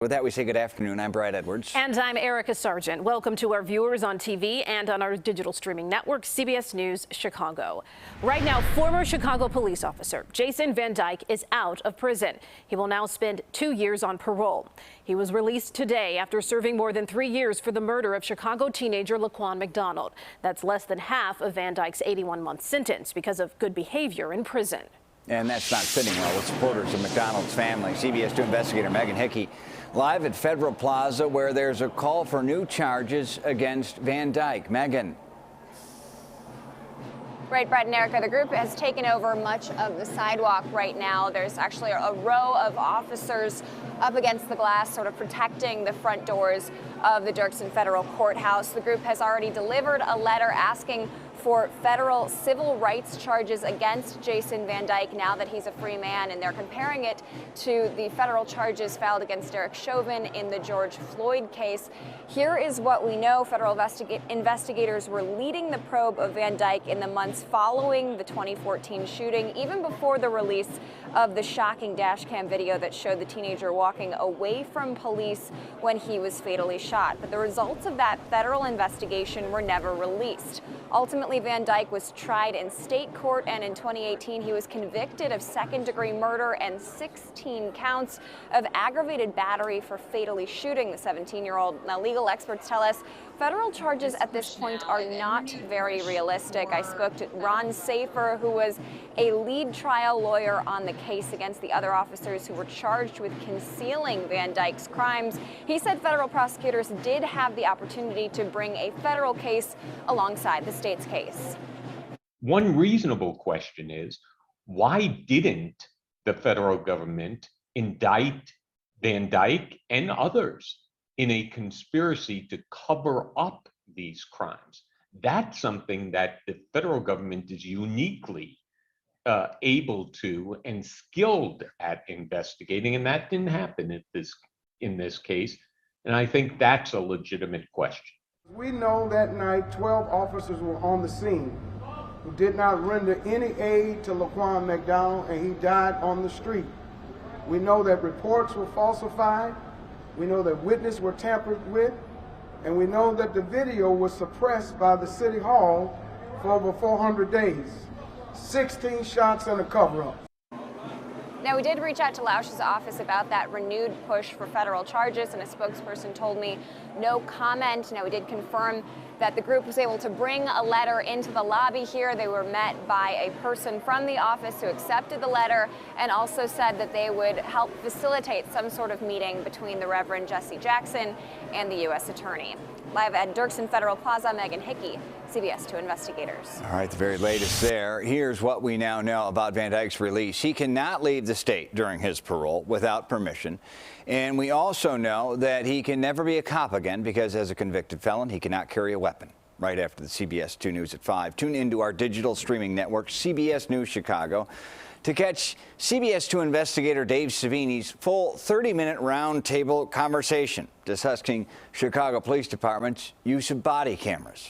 With that, we say good afternoon. I'm Brad Edwards. And I'm Erica Sargent. Welcome to our viewers on TV and on our digital streaming network, CBS News Chicago. Right now, former Chicago police officer Jason Van Dyke is out of prison. He will now spend 2 years on parole. He was released today after serving more than 3 years for the murder of Chicago teenager Laquan McDonald. That's less than half of Van Dyke's 81-month sentence because of good behavior in prison. And that's not sitting well with supporters of McDonald's family. CBS 2 investigator Megan Hickey live at Federal Plaza, where there's a call for new charges against Van Dyke. Megan. Right, Brett and Erica, the group has taken over much of the sidewalk right now. There's actually a row of officers up against the glass, sort of protecting the front doors of the Dirksen Federal Courthouse. The group has already delivered a letter asking for federal civil rights charges against Jason Van Dyke now that he's a free man, and they're comparing it to the federal charges filed against Derek Chauvin in the George Floyd case. Here is what we know. Federal investigators were leading the probe of Van Dyke in the months following the 2014 shooting, even before the release of the shocking dash cam video that showed the teenager walking away from police when he was fatally shot. But the results of that federal investigation were never released. Ultimately, Van Dyke was tried in state court, and in 2018, he was convicted of second-degree murder and 16 counts of aggravated battery for fatally shooting the 17-year-old. Now, legal experts tell us federal charges at this point are not very realistic. I spoke to Ron Safer, who was a lead trial lawyer on the case against the other officers who were charged with concealing Van Dyke's crimes. He said federal prosecutors did have the opportunity to bring a federal case alongside the state's case. One reasonable question is, why didn't the federal government indict Van Dyke and others in a conspiracy to cover up these crimes? That's something that the federal government is uniquely able to and skilled at investigating, and that didn't happen in this case. And I think that's a legitimate question. We know that night 12 officers were on the scene who did not render any aid to Laquan McDonald, and he died on the street. We know that reports were falsified. We know that witnesses were tampered with, and we know that the video was suppressed by the City Hall for over 400 days. 16 shots and a cover-up. Now, we did reach out to Lausch's office about that renewed push for federal charges, and a spokesperson told me no comment. Now, we did confirm that the group was able to bring a letter into the lobby here. They were met by a person from the office who accepted the letter and also said that they would help facilitate some sort of meeting between the Reverend Jesse Jackson and the U.S. Attorney. Live at Dirksen Federal Plaza, Megan Hickey, CBS 2 Investigators. All right, the very latest there. Here's what we now know about Van Dyke's release. He cannot leave the state during his parole without permission. And we also know that he can never be a cop again because as a convicted felon, he cannot carry a weapon. Right after the CBS 2 News at 5. Tune into our digital streaming network, CBS News Chicago, to catch CBS 2 investigator Dave Savini's full 30-minute roundtable conversation discussing Chicago Police Department's use of body cameras.